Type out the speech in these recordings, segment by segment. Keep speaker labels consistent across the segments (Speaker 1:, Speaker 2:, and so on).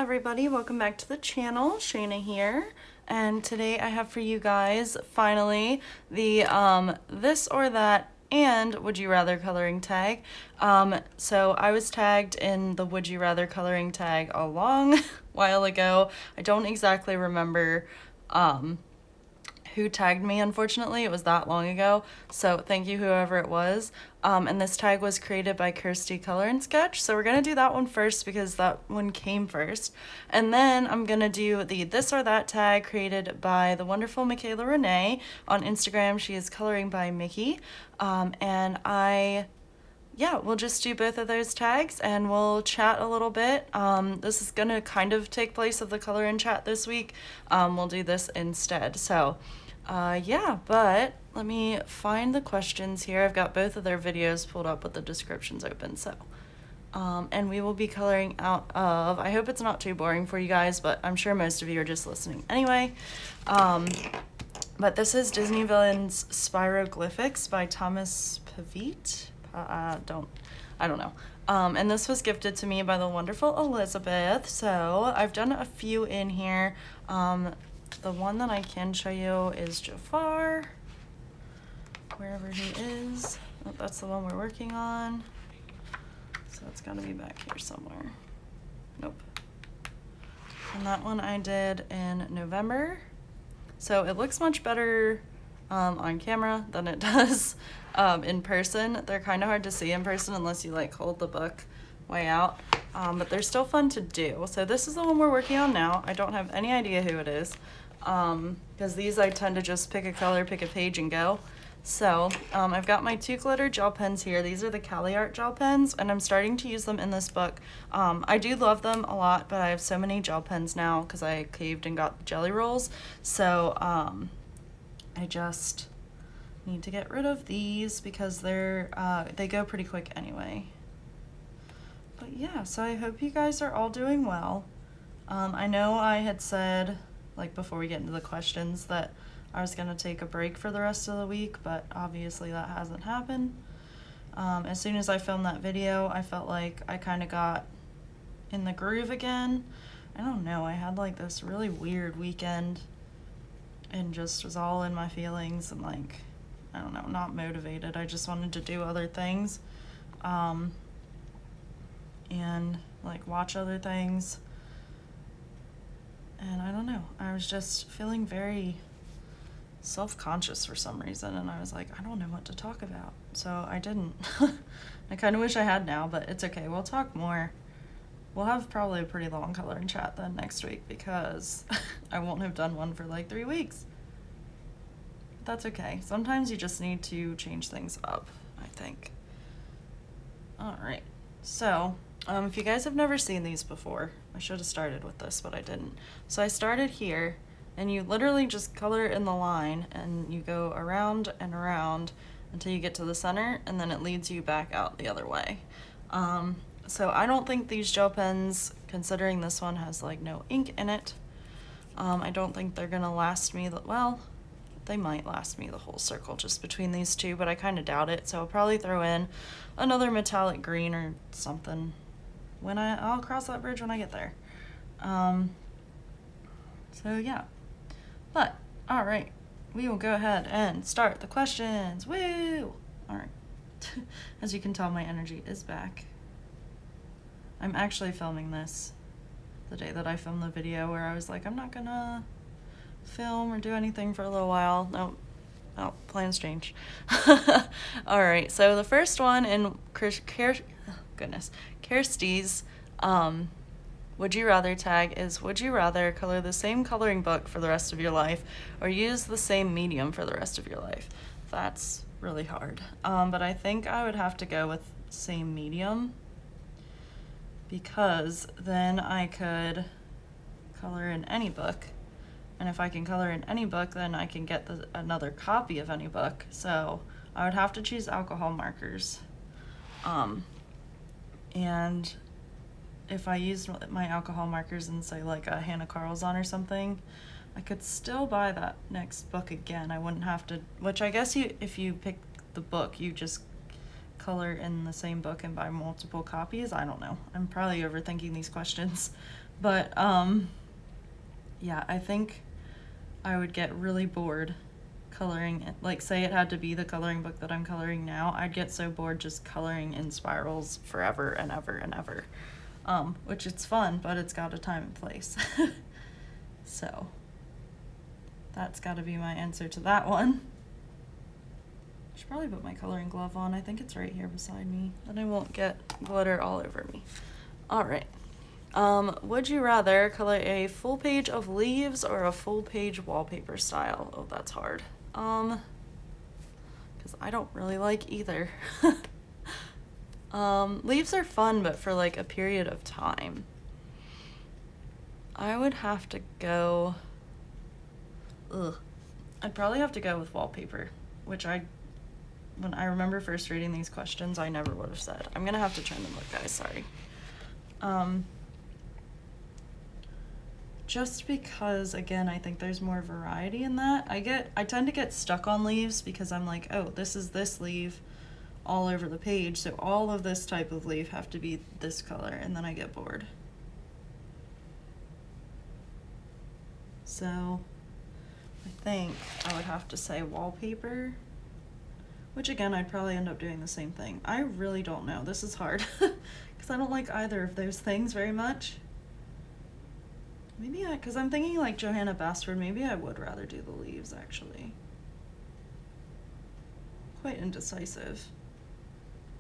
Speaker 1: everybody, welcome back to the channel. Shayna here, and today I have for you guys finally the this or that and would you rather coloring tag. So I was tagged in the would you rather coloring tag a long while ago. I don't exactly remember who tagged me, unfortunately. It was that long ago, so thank you whoever it was. And this tag was created by Kirsty Color and Sketch, so we're gonna do that one first because that one came first, and then I'm gonna do the this or that tag created by the wonderful Michaela Renee on Instagram. She is coloring by Mickey, and we'll just do both of those tags and we'll chat a little bit. This is gonna kind of take place of the color and chat this week. We'll do this instead. So but let me find the questions here. I've got both of their videos pulled up with the descriptions open. So, and we will be coloring out of, I hope it's not too boring for you guys, but I'm sure most of you are just listening anyway. But this is Disney Villains Spiroglyphics by Thomas Pavite. I don't know. And this was gifted to me by the wonderful Elizabeth. So I've done a few in here. The one that I can show you is Jafar, wherever he is. Oh, that's the one we're working on. So it's gotta be back here somewhere. Nope. And that one I did in November. So it looks much better on camera than it does in person. They're kind of hard to see in person unless you like hold the book way out, but they're still fun to do. So this is the one we're working on now. I don't have any idea who it is, because these I tend to just pick a color, pick a page, and go. So I've got my 2 glitter gel pens here. These are the Cali Art gel pens, and I'm starting to use them in this book. I do love them a lot, but I have so many gel pens now because I caved and got the jelly rolls. So I just need to get rid of these because they go pretty quick anyway. But yeah, so I hope you guys are all doing well. I know I had said, like before we get into the questions, that I was gonna take a break for the rest of the week, but obviously that hasn't happened. As soon as I filmed that video, I felt like I kind of got in the groove again. I don't know, I had like this really weird weekend and just was all in my feelings and like, I don't know, not motivated. I just wanted to do other things. And like watch other things, and I don't know, I was just feeling very self-conscious for some reason, and I was like, I don't know what to talk about, so I didn't. I kind of wish I had now, but it's okay, we'll talk more. We'll have probably a pretty long color and chat then next week because I won't have done one for like 3 weeks. That's okay, sometimes you just need to change things up, I think. All right, so if you guys have never seen these before, I should have started with this, but I didn't. So I started here, and you literally just color in the line, and you go around and around until you get to the center, and then it leads you back out the other way. So I don't think these gel pens, considering this one has like no ink in it, I don't think they're gonna last me, well, they might last me the whole circle just between these two, but I kind of doubt it, so I'll probably throw in another metallic green or something. I'll cross that bridge when I get there. So yeah, but all right, we will go ahead and start the questions. Woo! All right. As you can tell, my energy is back. I'm actually filming this the day that I filmed the video where I was like, I'm not gonna film or do anything for a little while. Nope. Oh, plans change. All right, so the first one in Kirsty's would you rather tag is, would you rather color the same coloring book for the rest of your life or use the same medium for the rest of your life? That's really hard, but I think I would have to go with same medium because then I could color in any book, and if I can color in any book, then I can get another copy of any book. So I would have to choose alcohol markers. And if I used my alcohol markers in, say, like a Hannah Carlzon or something, I could still buy that next book again. I wouldn't have to, which I guess if you pick the book, you just color in the same book and buy multiple copies. I don't know. I'm probably overthinking these questions. But, yeah, I think I would get really bored coloring it. Like, say it had to be the coloring book that I'm coloring now, I'd get so bored just coloring in spirals forever and ever and ever. Which it's fun, but it's got a time and place. So, that's gotta be my answer to that one. I should probably put my coloring glove on. I think it's right here beside me. Then I won't get glitter all over me. Alright. Would you rather color a full page of leaves or a full page wallpaper style? Oh, that's hard. Because I don't really like either. Leaves are fun, but for like a period of time. I would have to go... I'd probably have to go with wallpaper, which when I remember first reading these questions, I never would have said. I'm gonna have to turn the book, guys, sorry. Just because, again, I think there's more variety in that. I tend to get stuck on leaves because I'm like, oh, this is this leaf all over the page, so all of this type of leaf have to be this color, and then I get bored. So, I think I would have to say wallpaper, which again, I'd probably end up doing the same thing. I really don't know. This is hard because I don't like either of those things very much. Maybe because I'm thinking like Johanna Basford, maybe I would rather do the leaves actually. Quite indecisive.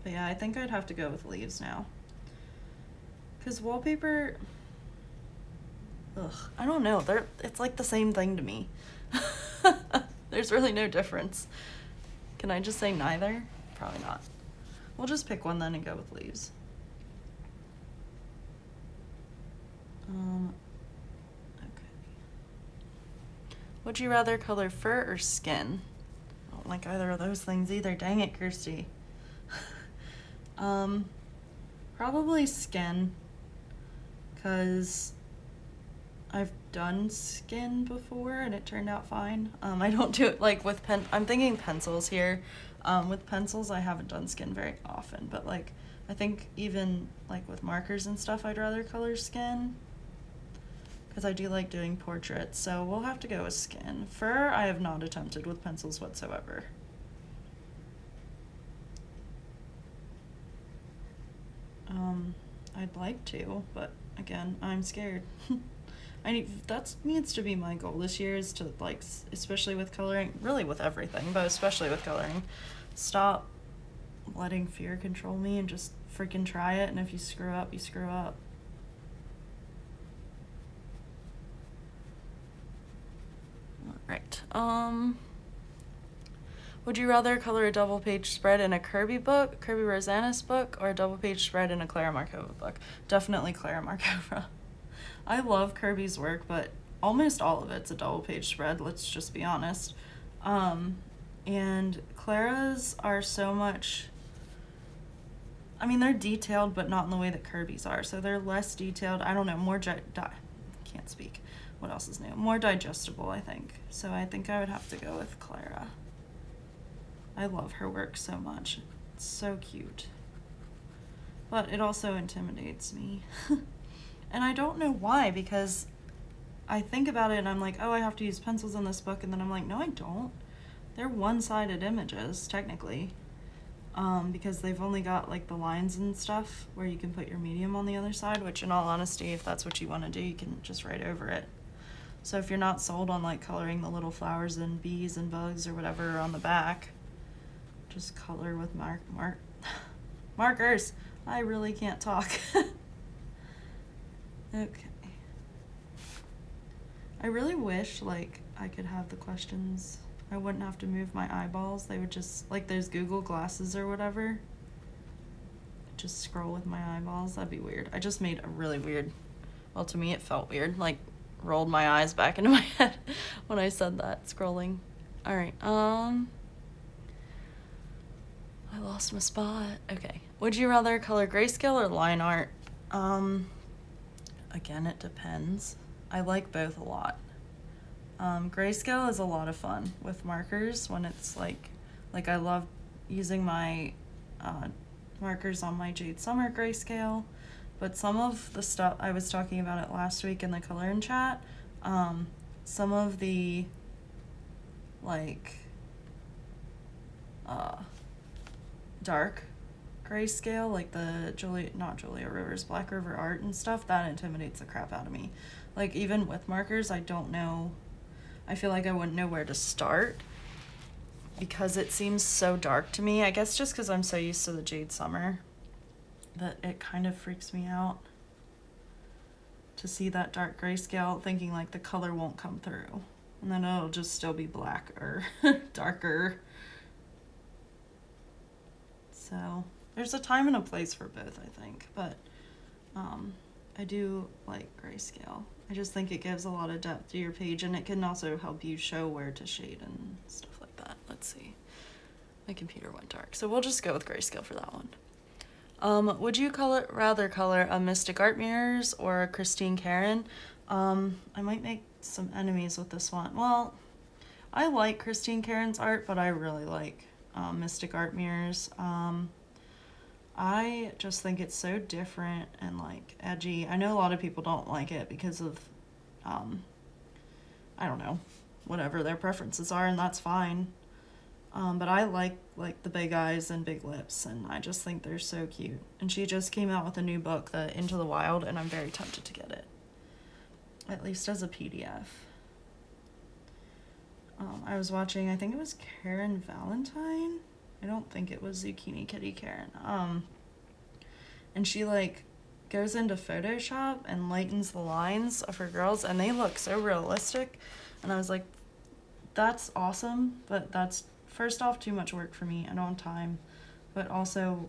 Speaker 1: But yeah, I think I'd have to go with leaves now. Because wallpaper, I don't know. It's like the same thing to me. There's really no difference. Can I just say neither? Probably not. We'll just pick one then and go with leaves. Okay. Would you rather color fur or skin? I don't like either of those things either. Dang it, Kirsty. Probably skin, because I've done skin before and it turned out fine. I don't do it like with I'm thinking pencils here. With pencils, I haven't done skin very often, but like, I think even like with markers and stuff, I'd rather color skin because I do like doing portraits, so we'll have to go with skin. Fur, I have not attempted with pencils whatsoever. I'd like to, but again, I'm scared. That needs to be my goal this year, is to like, especially with coloring, really with everything, but especially with coloring, stop letting fear control me and just freaking try it, and if you screw up, you screw up. Alright, would you rather color a double page spread in a Kirby Rosanis book, or a double page spread in a Clara Markova book? Definitely Clara Markova. I love Kirby's work, but almost all of it's a double page spread, let's just be honest. And Clara's are so much, I mean, they're detailed, but not in the way that Kirby's are, so they're less detailed, I don't know, more can't speak. What else is new? More digestible, I think. So I think I would have to go with Clara. I love her work so much. It's so cute. But it also intimidates me. And I don't know why, because I think about it and I'm like, oh, I have to use pencils in this book, and then I'm like, no, I don't. They're one-sided images, technically. Because they've only got like the lines and stuff where you can put your medium on the other side, which in all honesty, if that's what you want to do, you can just write over it. So if you're not sold on like coloring the little flowers and bees and bugs or whatever on the back, just color with markers. I really can't talk. Okay. I really wish like I could have the questions. I wouldn't have to move my eyeballs. They would just, like those Google glasses or whatever, just scroll with my eyeballs. That'd be weird. I just made a really weird, well, to me it felt weird, like rolled my eyes back into my head when I said that, scrolling. All right, I lost my spot. Okay. Would you rather color grayscale or line art? Again, it depends. I like both a lot. Grayscale is a lot of fun with markers when it's like I love using my markers on my Jade Summer grayscale, but some of the stuff, I was talking about it last week in the color and chat, some of the, like, dark grayscale, like the not Julia Rivers, Black River Art and stuff, that intimidates the crap out of me. Like, even with markers, I don't know, I feel like I wouldn't know where to start because it seems so dark to me. I guess just because I'm so used to the Jade Summer that it kind of freaks me out to see that dark grayscale, thinking like the color won't come through. And then it'll just still be black or darker. So there's a time and a place for both, I think. But I do like grayscale. I just think it gives a lot of depth to your page, and it can also help you show where to shade and stuff like that. Let's see. My computer went dark. So we'll just go with grayscale for that one. Would you rather color a Mystic Art Mirrors or a Christine Karen? I might make some enemies with this one. Well, I like Christine Karen's art, but I really like Mystic Art Mirrors. I just think it's so different and like edgy. I know a lot of people don't like it because of, I don't know, whatever their preferences are, and that's fine. But I like the big eyes and big lips, and I just think they're so cute. And she just came out with a new book, the Into the Wild, and I'm very tempted to get it, at least as a PDF. I was watching, I think it was Karen Valentine. I don't think it was Zucchini Kitty Karen. And she like goes into Photoshop and lightens the lines of her girls, and they look so realistic. And I was like, that's awesome, but that's, first off, too much work for me. I don't have time. But also,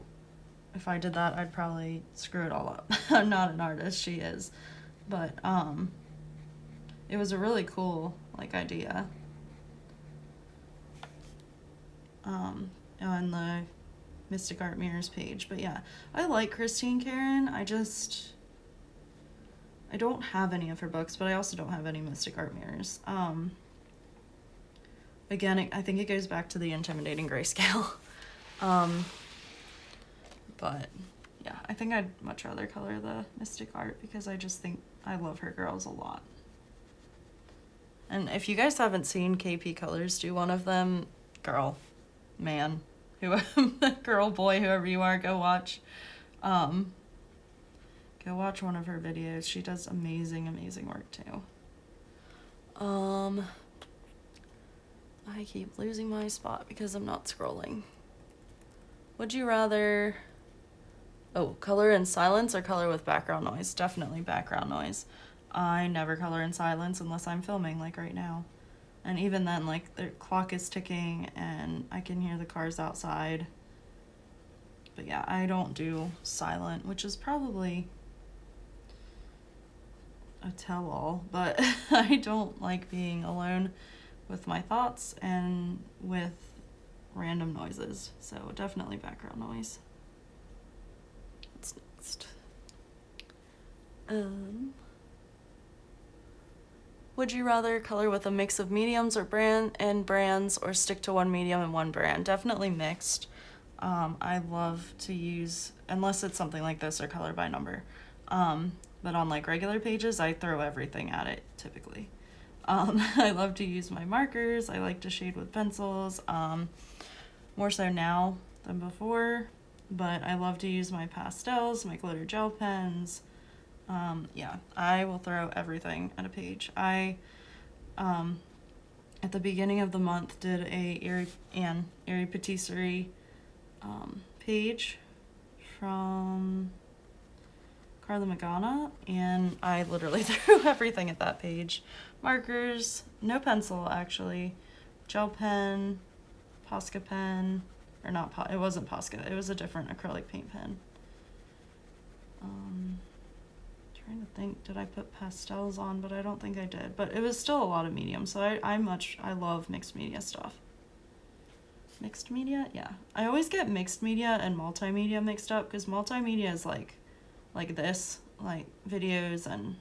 Speaker 1: if I did that, I'd probably screw it all up. I'm not an artist, she is. But it was a really cool like idea. On the Mystic Art Mirrors page. But yeah, I like Christine Karen. I don't have any of her books, but I also don't have any Mystic Art Mirrors. Again, I think it goes back to the intimidating grayscale. But yeah, I think I'd much rather color the Mystic Art because I just think I love her girls a lot. And if you guys haven't seen KP Colors do one of them, girl, man, girl, boy, whoever you are, go watch one of her videos. She does amazing work too. I keep losing my spot because I'm not scrolling. Would you rather color in silence or color with background noise? Definitely background noise. I never color in silence unless I'm filming, like right now. And even then, like, the clock is ticking and I can hear the cars outside. But yeah, I don't do silent, which is probably a tell-all, but I don't like being alone with my thoughts and with random noises. So definitely background noise. What's next? Would you rather color with a mix of mediums or brands, or stick to one medium and one brand? Definitely mixed. I love to use, unless it's something like this or color by number. But on like regular pages, I throw everything at it typically. I love to use my markers. I like to shade with pencils, more so now than before. But I love to use my pastels, my glitter gel pens. Yeah, I will throw everything at a page. I, at the beginning of the month, did a Erie Patisserie page from Carla Magana, and I literally threw everything at that page. Markers, no pencil actually, gel pen, Posca pen, or not, it wasn't Posca, it was a different acrylic paint pen. Trying to think, did I put pastels on? But I don't think I did. But it was still a lot of medium, so I love mixed media stuff. Mixed media? Yeah. I always get mixed media and multimedia mixed up, because multimedia is like this, like videos and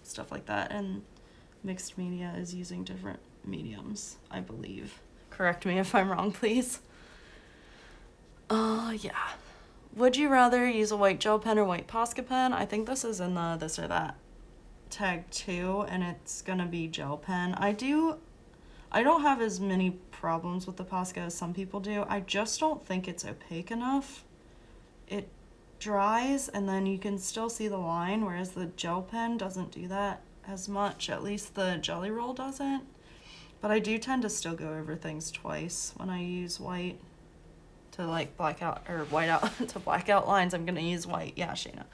Speaker 1: stuff like that, and mixed media is using different mediums, I believe. Correct me if I'm wrong, please. Yeah. Would you rather use a white gel pen or white Posca pen? I think this is in the this or that tag too, and it's gonna be gel pen. I don't have as many problems with the Posca as some people do. I just don't think it's opaque enough. It dries and then you can still see the line, whereas the gel pen doesn't do that as much. At least the Jelly Roll doesn't. But I do tend to still go over things twice when I use white to like black out, or white out to black out lines. I'm gonna use white, yeah, Shayna,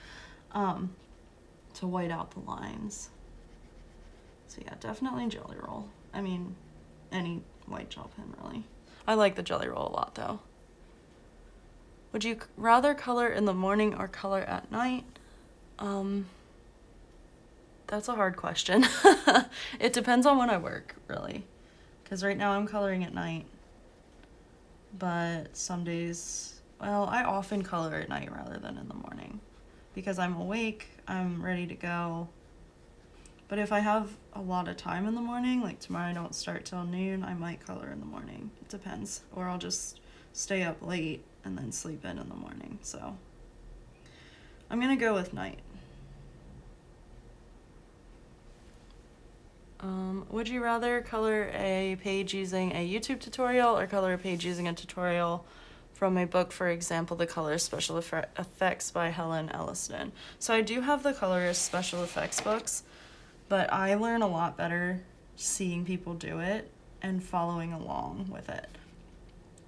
Speaker 1: to white out the lines. So yeah, definitely Jelly Roll. I mean, any white gel pen really. I like the Jelly Roll a lot though. Would you rather color in the morning or color at night? That's a hard question. It depends on when I work, really. Because right now I'm coloring at night. But some days, well, I often color at night rather than in the morning. Because I'm awake, I'm ready to go. But if I have a lot of time in the morning, like tomorrow I don't start till noon, I might color in the morning. It depends. Or I'll just stay up late and then sleep in the morning. So I'm gonna go with night. Would you rather color a page using a YouTube tutorial or color a page using a tutorial from a book, for example, The Colorist Special Effects by Helen Elliston? So I do have the Colorist Special Effects books, but I learn a lot better seeing people do it and following along with it.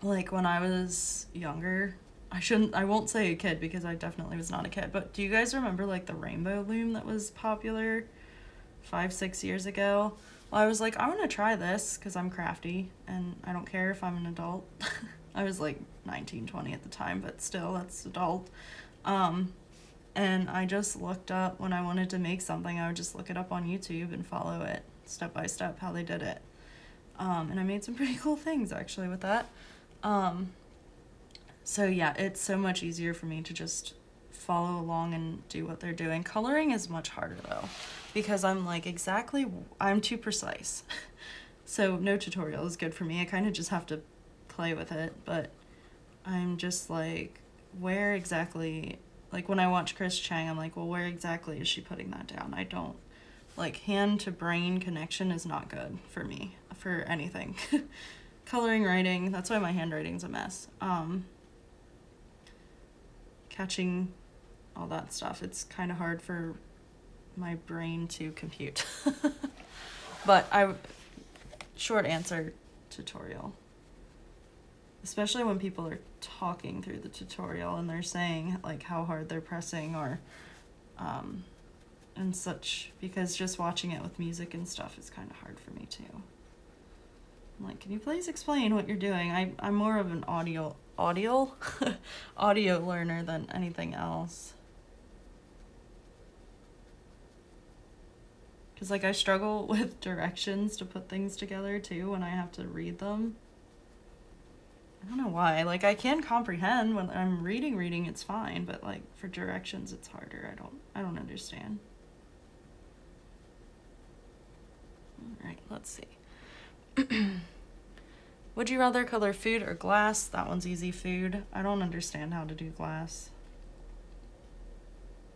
Speaker 1: Like when I was younger, I won't say a kid because I definitely was not a kid, but do you guys remember like the rainbow loom that was popular 5-6 years ago? Well, I was like, I want to try this because I'm crafty and I don't care if I'm an adult. I was like 19, 20 at the time, but still, that's adult. And I just looked up, when I wanted to make something, I would just look it up on YouTube and follow it step by step how they did it. And I made some pretty cool things actually with that. So yeah, it's so much easier for me to just follow along and do what they're doing. Coloring is much harder though, because I'm like I'm too precise. So no tutorial is good for me. I kind of just have to play with it, but I'm just like, where exactly, like when I watch Chris Chang, I'm like, well, where exactly is she putting that down? I don't, like hand to brain connection is not good for me, for anything. Coloring, writing, that's why my handwriting's a mess. Catching all that stuff, it's kind of hard for my brain to compute. But short answer, tutorial. Especially when people are talking through the tutorial and they're saying like how hard they're pressing or and such, because just watching it with music and stuff is kind of hard for me too. I'm like, can you please explain what you're doing? I'm more of an audio learner than anything else. Because like I struggle with directions to put things together too when I have to read them. I don't know why. Like I can comprehend when I'm reading it's fine, but like for directions it's harder. I don't understand. All right, let's see. Would you rather color food or glass? That one's easy, food. I don't understand how to do glass.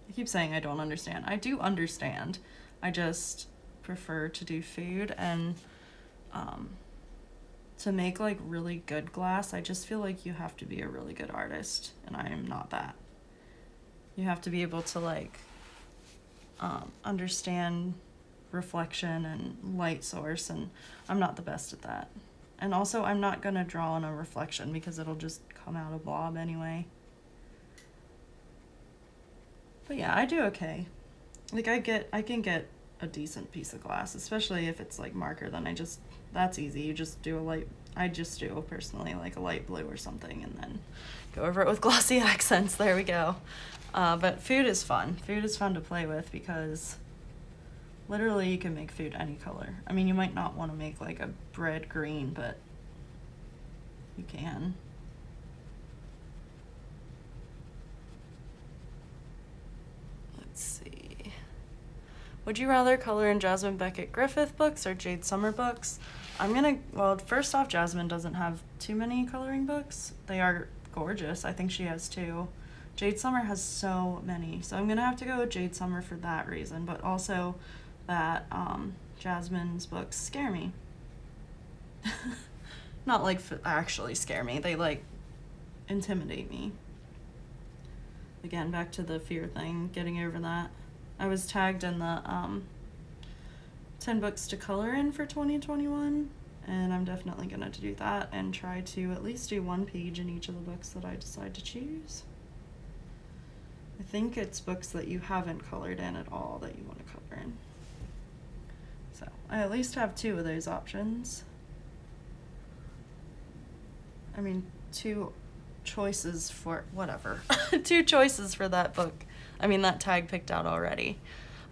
Speaker 1: I keep saying I don't understand. I do understand. I just prefer to do food, and to make like really good glass, I just feel like you have to be a really good artist, and I am not that. You have to be able to like understand reflection and light source, and I'm not the best at that. And also I'm not gonna draw on a reflection because it'll just come out a blob anyway. But yeah, I do okay. Like I can get a decent piece of glass, especially if it's like marker, then that's easy. You just do I just do personally like a light blue or something and then go over it with glossy accents. There we go. But food is fun. Food is fun to play with because literally you can make food any color. I mean, you might not want to make like a bread green, but you can. Let's see. Would you rather color in Jasmine Beckett Griffith books or Jade Summer books? Well, first off, Jasmine doesn't have too many coloring books. They are gorgeous. I think she has 2. Jade Summer has so many, so I'm gonna have to go with Jade Summer for that reason, but also that Jasmine's books scare me. Not like actually scare me, they like intimidate me. Again, back to the fear thing, getting over that. I was tagged in the 10 books to color in for 2021, and I'm definitely gonna do that and try to at least do one page in each of the books that I decide to choose. I think it's books that you haven't colored in at all that you want to color in. So I at least have 2 of those options. I mean, 2 choices for whatever. 2 choices for that book. I mean, that tag picked out already.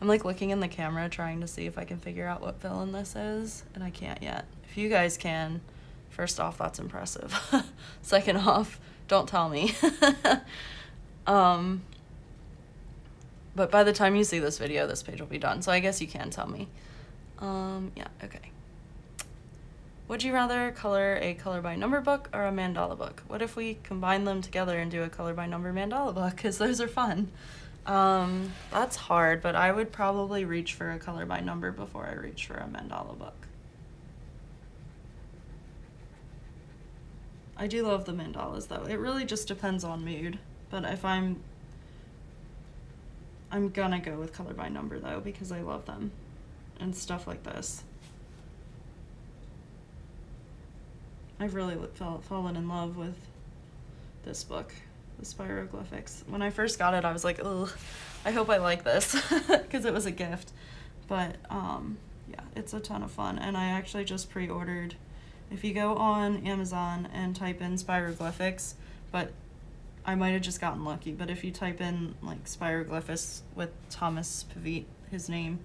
Speaker 1: I'm like looking in the camera trying to see if I can figure out what villain this is, and I can't yet. If you guys can, first off, that's impressive. Second off, don't tell me. But by the time you see this video, this page will be done, so I guess you can tell me. Yeah, okay. Would you rather color a color by number book or a mandala book? What if we combine them together and do a color by number mandala book? Because those are fun. That's hard, but I would probably reach for a color by number before I reach for a mandala book. I do love the mandalas though. It really just depends on mood, but if I'm gonna go with color by number though, because I love them and stuff like this. I've really fallen in love with this book, the Spiroglyphics. When I first got it, I was like, ugh, I hope I like this, because it was a gift. But yeah, it's a ton of fun, and I actually just pre-ordered. If you go on Amazon and type in Spiroglyphics, but I might have just gotten lucky, but if you type in like Spiroglyphics with Thomas Pavit, his name,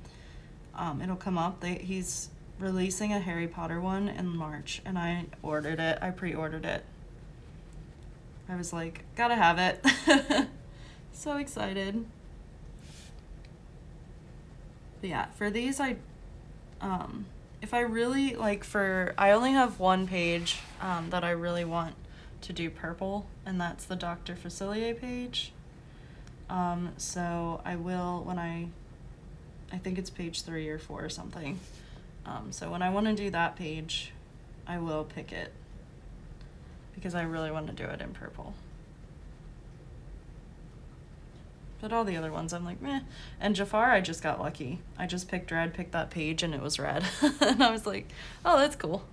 Speaker 1: it'll come up. He's releasing a Harry Potter one in March, and I ordered it. I pre-ordered it. I was like, gotta have it. So excited. But yeah, for these, if I really like I only have one page that I really want to do purple, and that's the Dr. Facilier page. So I will, when I think it's page 3 or 4 or something. So when I want to do that page, I will pick it, because I really want to do it in purple. But all the other ones, I'm like, meh. And Jafar, I just got lucky. I just picked that page, and it was red. And I was like, oh, that's cool.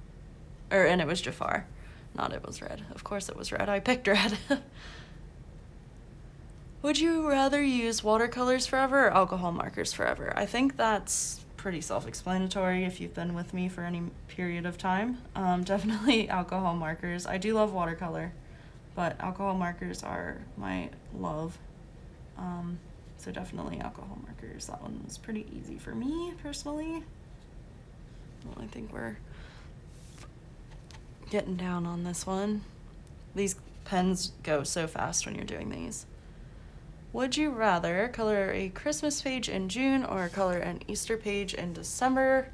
Speaker 1: And it was Jafar. Not it was red. Of course it was red. I picked red. Would you rather use watercolors forever or alcohol markers forever? I think that's pretty self-explanatory if you've been with me for any period of time. Definitely alcohol markers. I do love watercolor, but alcohol markers are my love. So definitely alcohol markers. That one was pretty easy for me personally. Well, I think we're getting down on this one. These pens go so fast when you're doing these. Would you rather color a Christmas page in June or color an Easter page in December?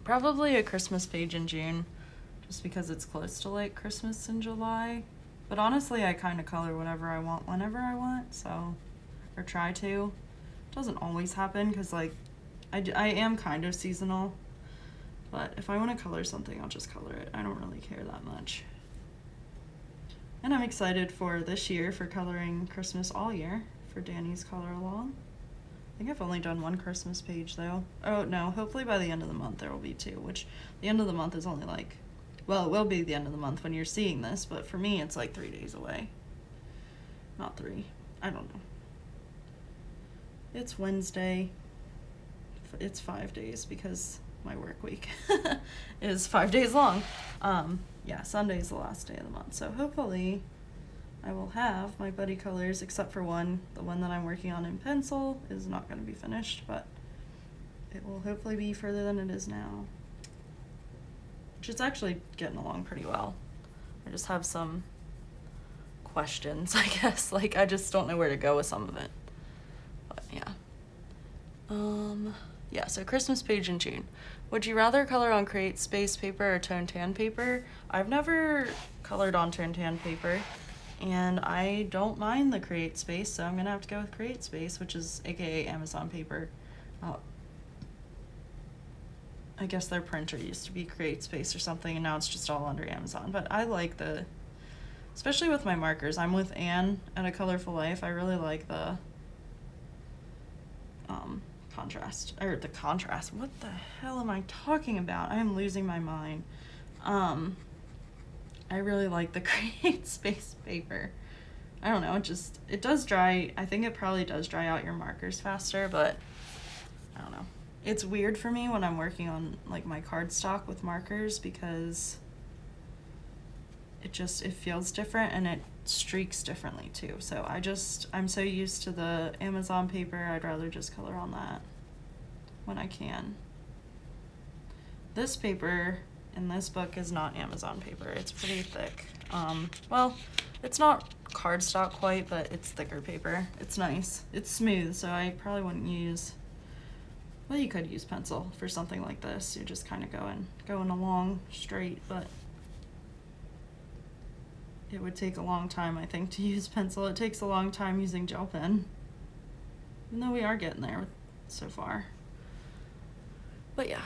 Speaker 1: Probably a Christmas page in June, just because it's close to like Christmas in July. But honestly, I kind of color whatever I want whenever I want, so, or try to. It doesn't always happen, because like, I am kind of seasonal, but if I want to color something, I'll just color it. I don't really care that much. And I'm excited for this year for coloring Christmas all year for Danny's color along. I think I've only done one Christmas page though. Oh no, hopefully by the end of the month there will be 2, which the end of the month is only like, well, it will be the end of the month when you're seeing this, but for me it's like 3 days away. Not 3, I don't know. It's Wednesday. It's 5 days because my work week is 5 days long. Yeah, Sunday's the last day of the month, so hopefully I will have my buddy colors, except for one. The one that I'm working on in pencil is not going to be finished, but it will hopefully be further than it is now, which is actually getting along pretty well. I just have some questions, I guess. Like, I just don't know where to go with some of it, but yeah. Yeah, so Christmas page in June. Would you rather color on Create Space paper or Tone Tan paper? I've never colored on Tone Tan paper, and I don't mind the Create Space, so I'm gonna have to go with Create Space, which is aka Amazon paper. I guess their printer used to be Create Space or something, and now it's just all under Amazon. But I like the, especially with my markers. I'm with Anne at A Colorful Life. I really like the contrast, or the contrast. What the hell am I talking about? I am losing my mind. I really like the Create Space paper. I don't know, it does dry. I think it probably does dry out your markers faster, but I don't know. It's weird for me when I'm working on like my cardstock with markers because it feels different and it streaks differently too. So I'm so used to the Amazon paper, I'd rather just color on that when I can. This paper in this book is not Amazon paper. It's pretty thick. Well, it's not cardstock quite, but it's thicker paper. It's nice. It's smooth, so I probably wouldn't use, well, you could use pencil for something like this. You're just kind of going along straight, but it would take a long time, I think, to use pencil. It takes a long time using gel pen, even though we are getting there so far. But yeah,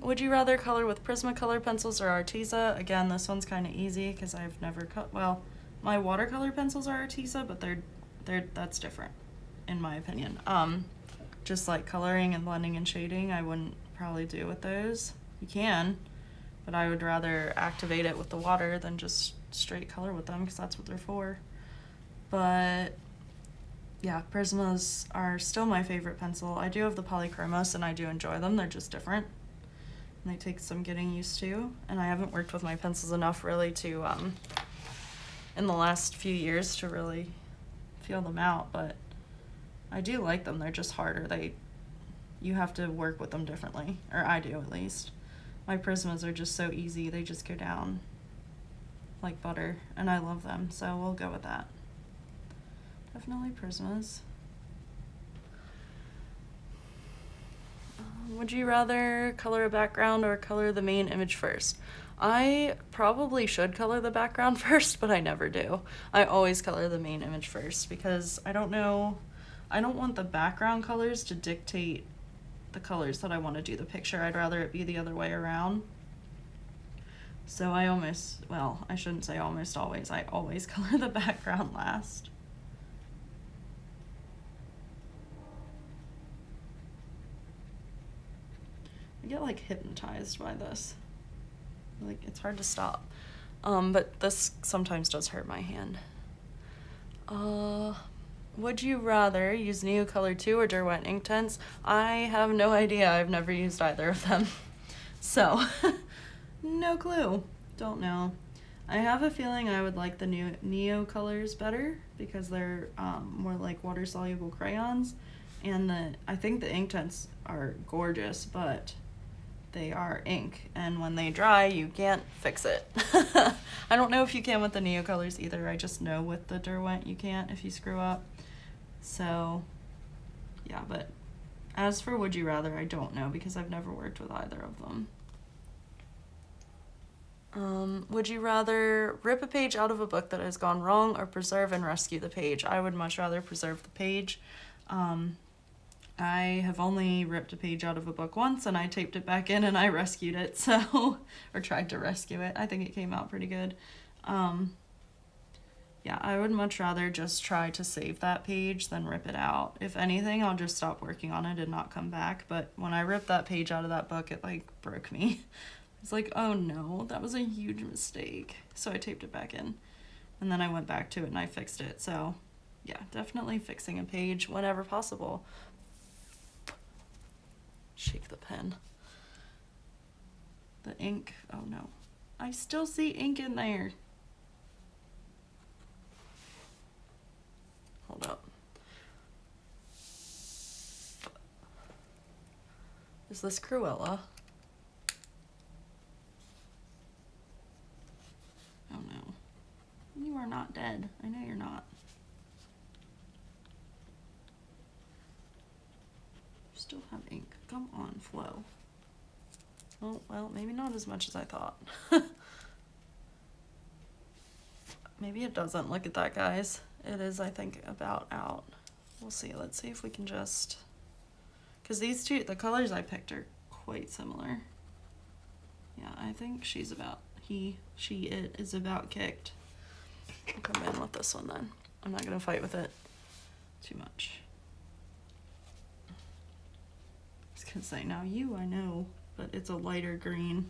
Speaker 1: would you rather color with Prismacolor pencils or Arteza? Again, this one's kind of easy because I've never well, my watercolor pencils are Arteza, but that's different, in my opinion. Just like coloring and blending and shading, I wouldn't probably do with those. You can, but I would rather activate it with the water than just straight color with them because that's what they're for. But yeah, Prismas are still my favorite pencil. I do have the Polychromos and I do enjoy them. They're just different. And they take some getting used to. And I haven't worked with my pencils enough really to, in the last few years to really feel them out. But I do like them. They're just harder. You have to work with them differently. Or I do at least. My Prismas are just so easy. They just go down like butter. And I love them. So we'll go with that. Definitely Prismas. Would you rather color a background or color the main image first? I probably should color the background first, but I never do. I always color the main image first because I don't want the background colors to dictate the colors that I want to do the picture. I'd rather it be the other way around. So I shouldn't say almost always. I always color the background last. I get like hypnotized by this. Like it's hard to stop. But this sometimes does hurt my hand. Would you rather use Neocolor 2 or Derwent Inktense? I have no idea. I've never used either of them. So, no clue. Don't know. I have a feeling I would like the new Neocolors better because they're more like water-soluble crayons. And I think the Inktense are gorgeous, but they are ink, and when they dry, you can't fix it. I don't know if you can with the Neocolors either. I just know with the Derwent you can't if you screw up. So, yeah, but as for would you rather, I don't know because I've never worked with either of them. Would you rather rip a page out of a book that has gone wrong or preserve and rescue the page? I would much rather preserve the page. I have only ripped a page out of a book once and I taped it back in and I rescued it, so, or tried to rescue it. I think it came out pretty good. Yeah, I would much rather just try to save that page than rip it out. If anything, I'll just stop working on it and not come back, but when I ripped that page out of that book, it like broke me. It's like, oh no, that was a huge mistake. So I taped it back in and then I went back to it and I fixed it. So yeah, definitely fixing a page whenever possible. Shake the pen. The ink, oh no. I still see ink in there. Hold up. Is this Cruella? Oh no. You are not dead. I know you're not. Still have ink. Come on, flow. Oh, well, maybe not as much as I thought. maybe it doesn't. Look at that, guys. It is, I think, about out. We'll see. Let's see if we can just, because these two, the colors I picked are quite similar. Yeah, I think she's about, it is about kicked. I'll come in with this one then. I'm not gonna fight with it too much. I was gonna say, now you, I know, but it's a lighter green.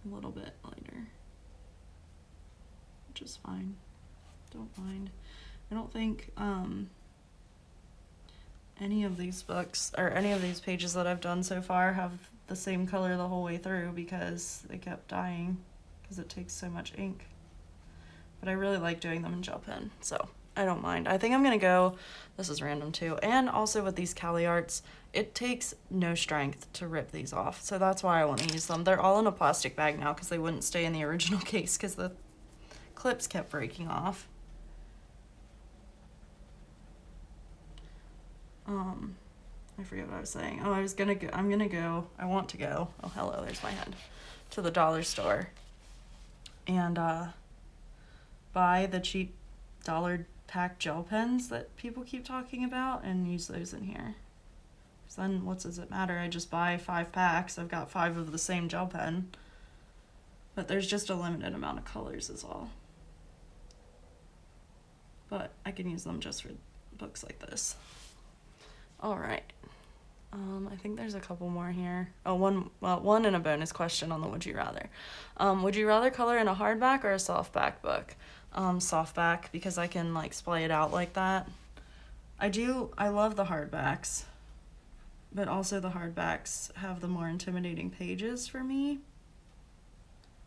Speaker 1: A little bit lighter. Which is fine. Don't mind. I don't think any of these books or any of these pages that I've done so far have the same color the whole way through because they kept dying because it takes so much ink. But I really like doing them in gel pen, so I don't mind. I think I'm gonna go, this is random too, and also with these Cali Arts, it takes no strength to rip these off, so that's why I want to use them. They're all in a plastic bag now because they wouldn't stay in the original case because the clips kept breaking off. I forget what I was saying. Oh, I want to go, oh hello, there's my head, to the dollar store and buy the cheap dollar pack gel pens that people keep talking about and use those in here. So then what does it matter? I just buy 5 packs. I've got 5 of the same gel pen, but there's just a limited amount of colors is all. But I can use them just for books like this. All right. I think there's a couple more here. Oh, one and a bonus question on the would you rather. Would you rather color in a hardback or a softback book? Softback, because I can like splay it out like that. I love the hardbacks, but also the hardbacks have the more intimidating pages for me.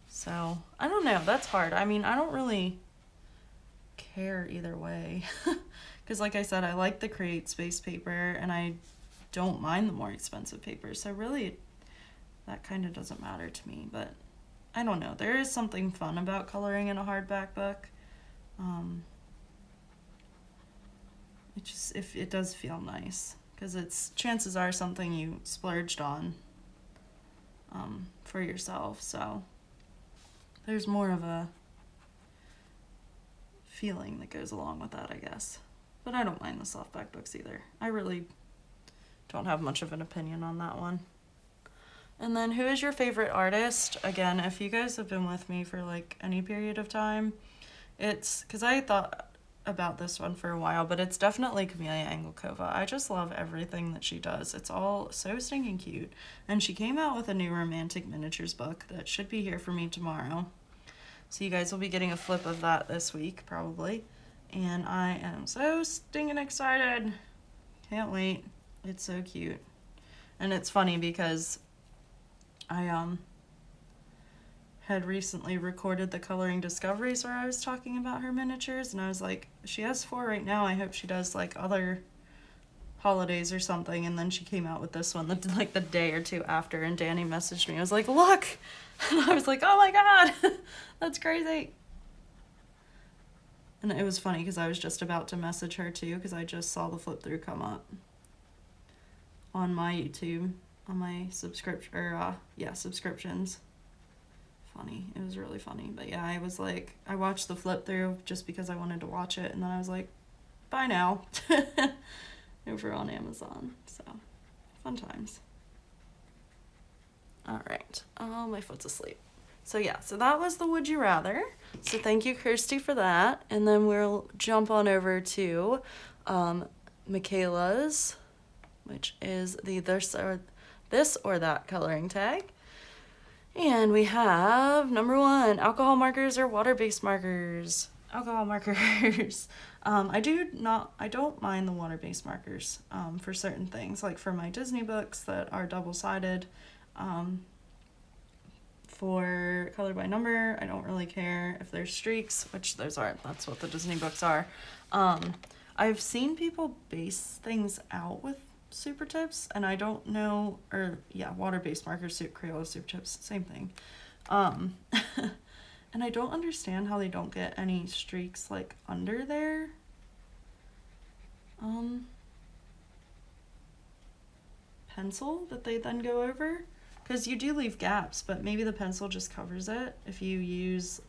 Speaker 1: So, I don't know, that's hard. I mean, I don't really care either way. Because like I said, I like the Create Space paper, and I don't mind the more expensive paper. So really, that kind of doesn't matter to me. But I don't know. There is something fun about coloring in a hardback book. It does feel nice. Because it's, chances are, something you splurged on for yourself. So there's more of a feeling that goes along with that, I guess. But I don't mind the softback books either. I really don't have much of an opinion on that one. And then who is your favorite artist? Again, if you guys have been with me for like any period of time, it's because I thought about this one for a while, but it's definitely Camellia Angelkova. I just love everything that she does. It's all so stinking cute. And she came out with a new romantic miniatures book that should be here for me tomorrow. So you guys will be getting a flip of that this week, probably. And I am so stinking excited. Can't wait. It's so cute. And it's funny because I had recently recorded the Coloring Discoveries where I was talking about her miniatures, and I was like, she has 4 right now. I hope she does like other holidays or something. And then she came out with this one like the day or two after, and Danny messaged me. I was like, look! And I was like, oh my god! That's crazy! And it was funny because I was just about to message her too, because I just saw the flip through come up on my YouTube, on my subscriptions. Funny. It was really funny. But yeah, I was like, I watched the flip through just because I wanted to watch it, and then I was like, bye now. Over on Amazon. So, fun times. Alright. Oh, my foot's asleep. So yeah, so that was the Would You Rather. So thank you, Kirsty, for that. And then we'll jump on over to Michaela's, which is the this or that coloring tag. And we have number 1, alcohol markers or water-based markers. Alcohol markers. I don't mind the water-based markers for certain things, like for my Disney books that are double-sided. For color by number, I don't really care if there's streaks, which those aren't. That's what the Disney books are. I've seen people base things out with super tips, and I don't know, or yeah, water-based markers, Crayola super tips, same thing. And I don't understand how they don't get any streaks like under there. Pencil that they then go over. Because you do leave gaps, but maybe the pencil just covers it if you use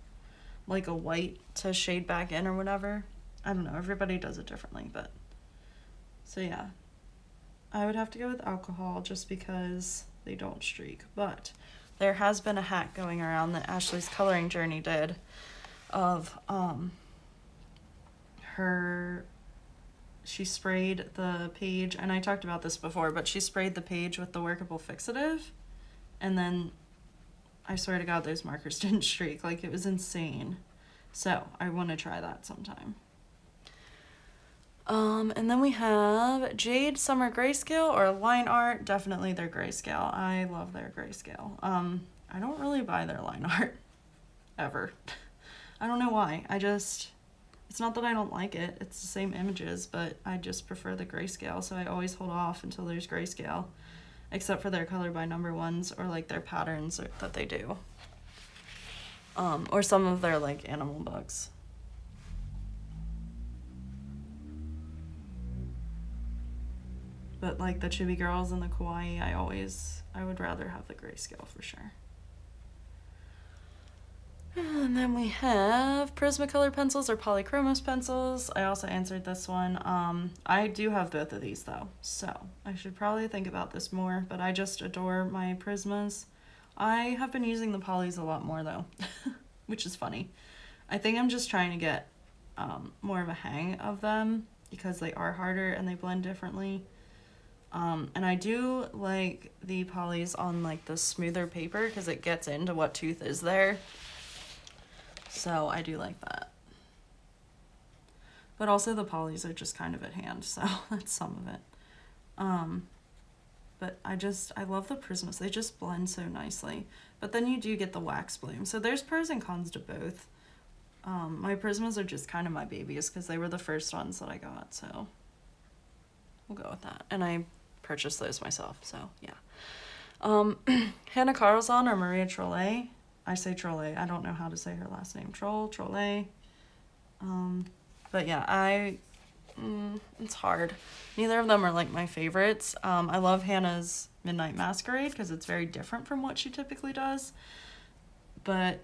Speaker 1: like a white to shade back in or whatever. I don't know, everybody does it differently, but so yeah. I would have to go with alcohol just because they don't streak, but there has been a hack going around that Ashley's coloring journey did of she sprayed the page, and I talked about this before, but she sprayed the page with the workable fixative, and then I swear to God those markers didn't streak. Like, it was insane. So I want to try that sometime. And then we have Jade Summer Grayscale or Line Art. Definitely their Grayscale. I love their Grayscale. I don't really buy their line art ever. I don't know why. It's not that I don't like it. It's the same images, but I just prefer the Grayscale, so I always hold off until there's Grayscale, except for their color by number ones or like their patterns that they do. Or some of their like animal books. But like the Chibi Girls and the Kawaii, I would rather have the Grayscale for sure. And then we have Prismacolor pencils or Polychromos pencils. I also answered this one. I do have both of these though, so I should probably think about this more, but I just adore my Prismas. I have been using the Polys a lot more though, which is funny. I think I'm just trying to get more of a hang of them because they are harder and they blend differently. And I do like the polys on like the smoother paper because it gets into what tooth is there. So I do like that. But also the polys are just kind of at hand, so that's some of it. But I love the Prismas. They just blend so nicely. But then you do get the wax bloom. So there's pros and cons to both. My Prismas are just kind of my babies because they were the first ones that I got, so we'll go with that. And I purchased those myself, so yeah. Hannah Carlson or Maria Trollet. I say Trollet. I don't know how to say her last name. Trollet. But yeah, it's hard. Neither of them are like my favorites. I love Hannah's Midnight Masquerade because it's very different from what she typically does. But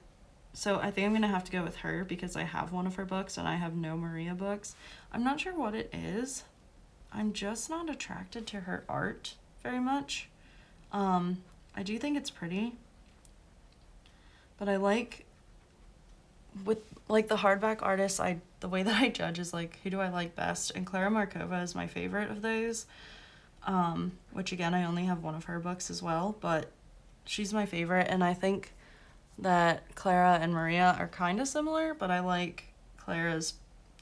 Speaker 1: so I think I'm gonna have to go with her because I have one of her books and I have no Maria books. I'm not sure what it is. I'm just not attracted to her art very much. I do think it's pretty, but I like with like the hardback artists, the way that I judge is like, who do I like best? And Clara Markova is my favorite of those, which again, I only have one of her books as well, but she's my favorite. And I think that Clara and Maria are kind of similar, but I like Clara's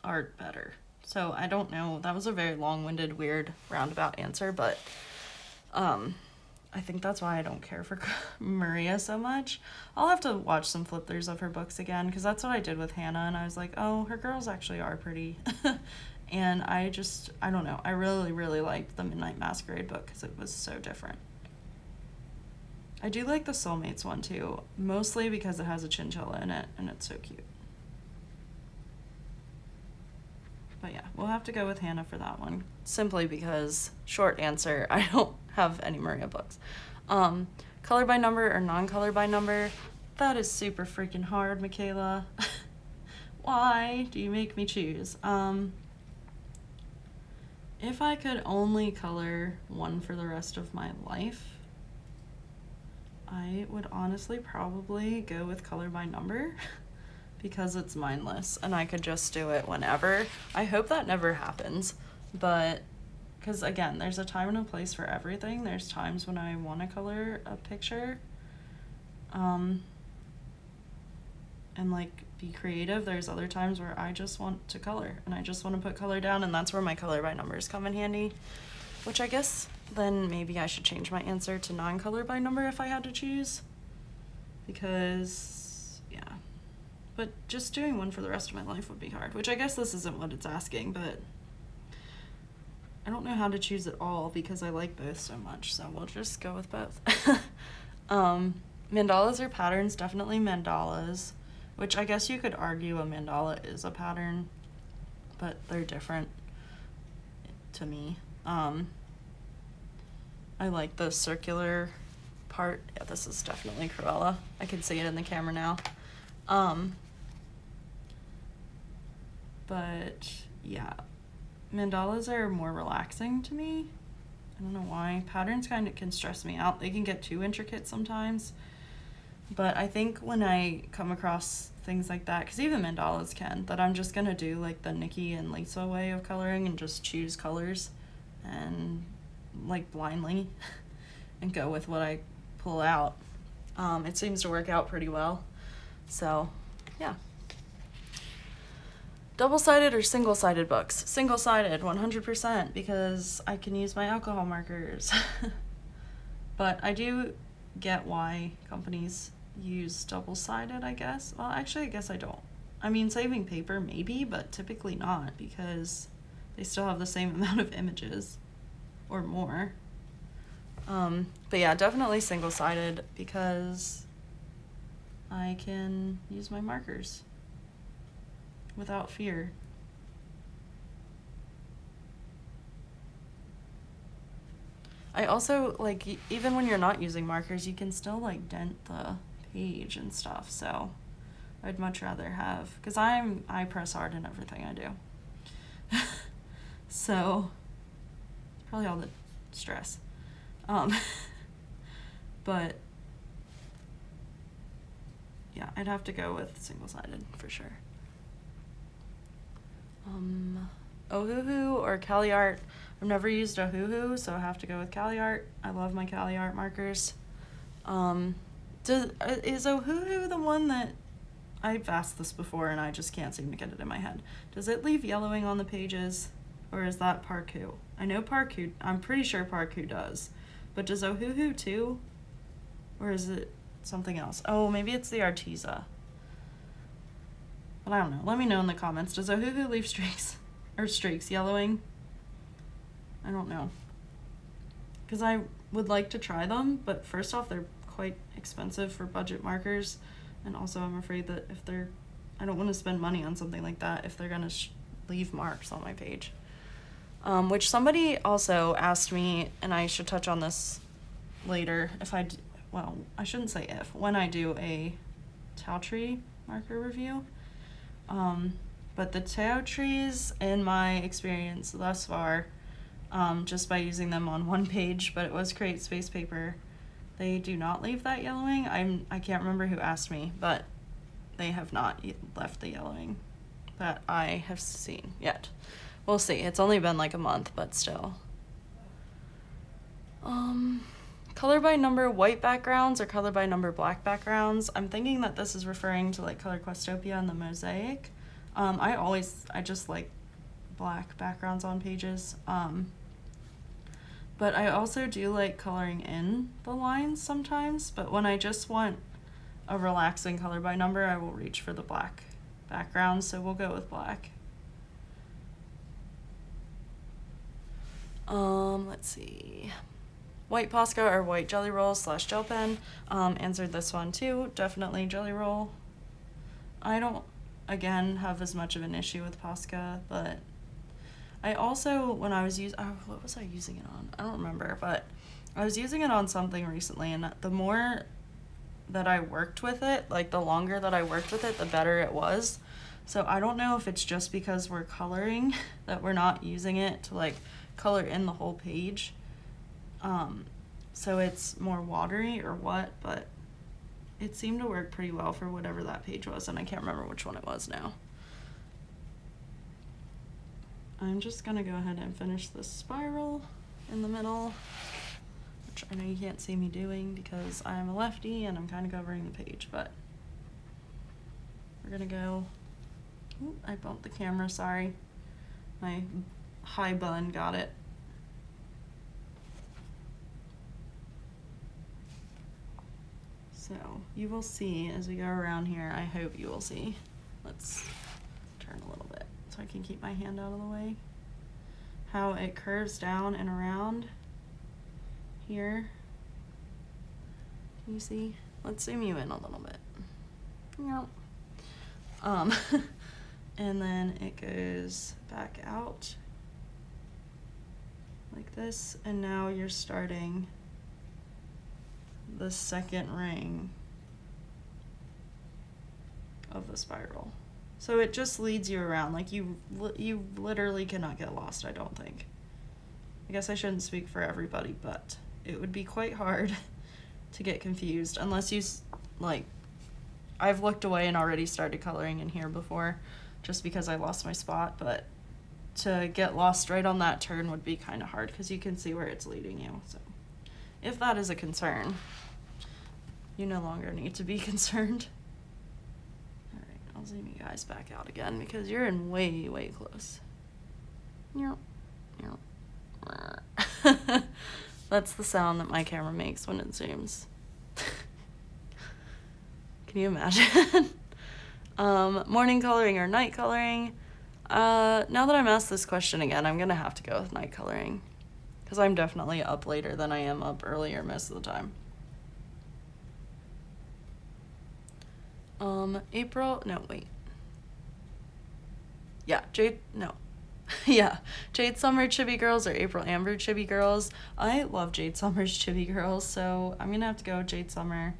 Speaker 1: art better. So I don't know, that was a very long-winded, weird, roundabout answer, but I think that's why I don't care for Maria so much. I'll have to watch some flip-throughs of her books again, because that's what I did with Hannah, and I was like, oh, her girls actually are pretty. And I don't know, I really, really liked the Midnight Masquerade book, because it was so different. I do like the Soulmates one, too, mostly because it has a chinchilla in it, and it's so cute. But yeah, we'll have to go with Hannah for that one, simply because, short answer, I don't have any Maria books. Color by number or non-color by number, that is super freaking hard, Michaela. Why do you make me choose? If I could only color one for the rest of my life, I would honestly probably go with color by number. Because it's mindless and I could just do it whenever. I hope that never happens, but because again, there's a time and a place for everything. There's times when I want to color a picture and like be creative. There's other times where I just want to color and I just want to put color down, and that's where my color by numbers come in handy, which I guess then maybe I should change my answer to non-color by number if I had to choose, because but just doing one for the rest of my life would be hard, which I guess this isn't what it's asking, but I don't know how to choose it all because I like both so much, so we'll just go with both. Mandalas or patterns? Definitely mandalas, which I guess you could argue a mandala is a pattern, but they're different to me. I like the circular part. Yeah, this is definitely Cruella. I can see it in the camera now. But yeah, mandalas are more relaxing to me. I don't know why. Patterns kind of can stress me out. They can get too intricate sometimes. But I think when I come across things like that, because even mandalas can, that I'm just going to do like the Nikki and Lisa way of coloring and just choose colors and like blindly and go with what I pull out. It seems to work out pretty well. So, yeah. Double-sided or single-sided books? Single-sided, 100%, because I can use my alcohol markers. But I do get why companies use double-sided, I guess. Well, actually, I guess I don't. I mean, saving paper, maybe, but typically not, because they still have the same amount of images, or more. But yeah, definitely single-sided, because I can use my markers without fear. I also, like, even when you're not using markers, you can still, like, dent the page and stuff, so I'd much rather have, because I press hard in everything I do. So, probably all the stress. But, yeah, I'd have to go with single-sided for sure. Ohuhu or CaliArt. I've never used Ohuhu, so I have to go with CaliArt. I love my CaliArt markers. Is Ohuhu the one that, I've asked this before and I just can't seem to get it in my head. Does it leave yellowing on the pages, or is that Parku? I know Parku, I'm pretty sure Parku does, but does Ohuhu too? Or is it something else? Oh, maybe it's the Arteza. But I don't know. Let me know in the comments. Does Ohuhu leave streaks or streaks yellowing? I don't know. Because I would like to try them, but first off, they're quite expensive for budget markers. And also, I'm afraid that if they're, I don't want to spend money on something like that if they're going to leave marks on my page. Which somebody also asked me, and I should touch on this later, well, I shouldn't say if, when I do a Tau Tree marker review. But the Tau trees, in my experience thus far, just by using them on one page, but it was Create Space Paper, they do not leave that yellowing. I can't remember who asked me, but they have not left the yellowing that I have seen yet. We'll see. It's only been like a month, but still. Color by number white backgrounds or color by number black backgrounds. I'm thinking that this is referring to like Color Questopia and the Mosaic. I just like black backgrounds on pages. But I also do like coloring in the lines sometimes, but when I just want a relaxing color by number, I will reach for the black background, so we'll go with black. Let's see. White Posca or white Jelly Roll / gel pen. Answered this one too. Definitely Jelly Roll. I don't, again, have as much of an issue with Posca, but I also, when I was what was I using it on? I don't remember, but I was using it on something recently, and the more that I worked with it, like the longer that I worked with it, the better it was. So I don't know if it's just because we're coloring that we're not using it to like color in the whole page. So it's more watery or what, but it seemed to work pretty well for whatever that page was, and I can't remember which one it was now. I'm just gonna go ahead and finish this spiral in the middle, which I know you can't see me doing because I'm a lefty and I'm kind of covering the page, but we're gonna go, ooh, I bumped the camera, sorry. My high bun got it. So you will see as we go around here, I hope you will see. Let's turn a little bit so I can keep my hand out of the way. How it curves down and around here. Can you see? Let's zoom you in a little bit. Yep. And then it goes back out like this, and now you're starting the second ring of the spiral. So it just leads you around. Like you literally cannot get lost, I don't think. I guess I shouldn't speak for everybody, but it would be quite hard to get confused unless you, like, I've looked away and already started coloring in here before just because I lost my spot, but to get lost right on that turn would be kind of hard because you can see where it's leading you. So if that is a concern, you no longer need to be concerned. All right, I'll zoom you guys back out again because you're in way, way close. That's the sound that my camera makes when it zooms. Can you imagine? Morning coloring or night coloring? Now that I'm asked this question again, I'm gonna have to go with night coloring because I'm definitely up later than I am up earlier most of the time. April, no, wait. Yeah, Jade, no. Yeah, Jade Summer Chibi Girls or April Amber Chibi Girls. I love Jade Summer's Chibi Girls, so I'm gonna have to go with Jade Summer.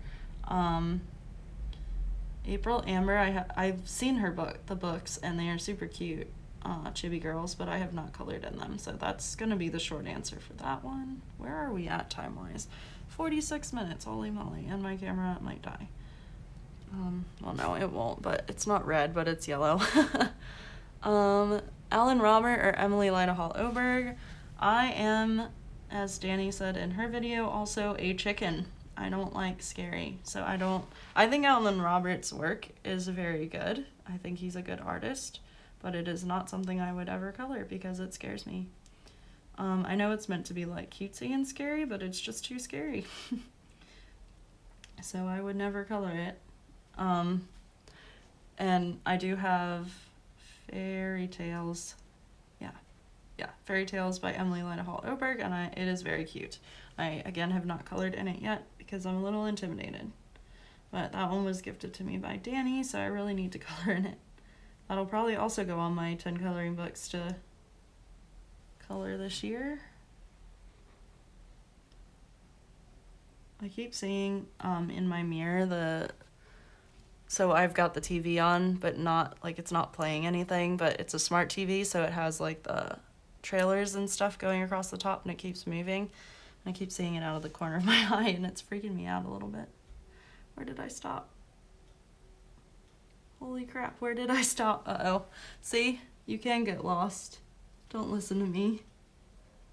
Speaker 1: April Amber, I've seen the books, and they are super cute, Chibi Girls, but I have not colored in them, so that's gonna be the short answer for that one. Where are we at time-wise? 46 minutes, holy moly, and my camera might die. Well, no, it won't, but it's not red, but it's yellow. Alan Robert or Emily Lida Hall Oberg. I am, as Danny said in her video, also a chicken. I don't like scary, so I think Alan Roberts' work is very good. I think he's a good artist, but it is not something I would ever color because it scares me. I know it's meant to be like cutesy and scary, but it's just too scary. So I would never color it. And I do have Fairy Tales. Yeah, Fairy Tales by Emily Lida Hall Oberg, and it is very cute. I, again, have not colored in it yet because I'm a little intimidated. But that one was gifted to me by Danny, so I really need to color in it. That'll probably also go on my 10 coloring books to color this year. I keep seeing in my mirror so I've got the TV on, but not, like, it's not playing anything, but it's a smart TV, so it has, like, the trailers and stuff going across the top, and it keeps moving. And I keep seeing it out of the corner of my eye, and it's freaking me out a little bit. Where did I stop? Holy crap, where did I stop? Uh-oh. See? You can get lost. Don't listen to me.